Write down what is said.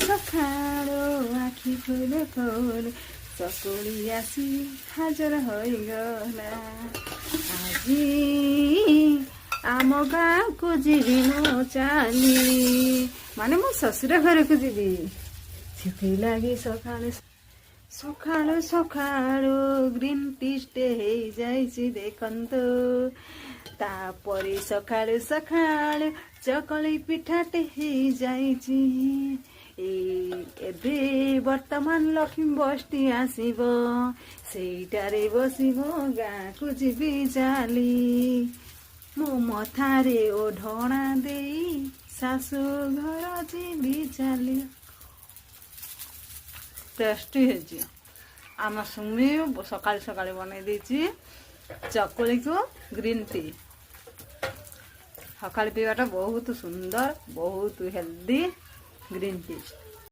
ସକାଳୁ ଆଖି ଖୋଲେ ଖୋଲେ ଚକୁଳି ଆସି ହାଜର ହୋଇଗଲା। ଆଜି ଆମ ଗାଁକୁ ଯିବି ମୁଁ ଚାଲି, ମାନେ ମୋ ଶ୍ୱଶୁର ଘରକୁ ଯିବି। ସେଥିଲାଗି ସକାଳୁ ସକାଳୁ ସକାଳୁ ଗ୍ରୀନ୍ ଟିଟେ ହେଇଯାଇଛି ଦେଖନ୍ତୁ। ତାପରେ ସକାଳୁ ସକାଳୁ ଚକୁଳି ପିଠାଟେ ହେଇଯାଇଛି। ଏବେ ବର୍ତ୍ତମାନ ଲକ୍ଷ୍ମୀ ବସଟି ଆସିବ, ସେଇଟାରେ ବସିବ ଗାଁକୁ ଯିବି ଚାଲି। ମୋ ମଥାରେ ଓଢ଼ଣା ଦେଇ ଶାଶୁ ଘର ଯିବି ଚାଲି। ଟେଷ୍ଟି ହେଇଛି। ଆମ ସୁମି ସକାଳୁ ସକାଳୁ ବନେଇ ଦେଇଛି ଚକୁଳିକୁ ଗ୍ରୀନ୍ ଟି। ସକାଳୁ ପିଇବାଟା ବହୁତ ସୁନ୍ଦର, ବହୁତ ହେଲ୍ଦି ଗ୍ରୀନ୍ ଟି।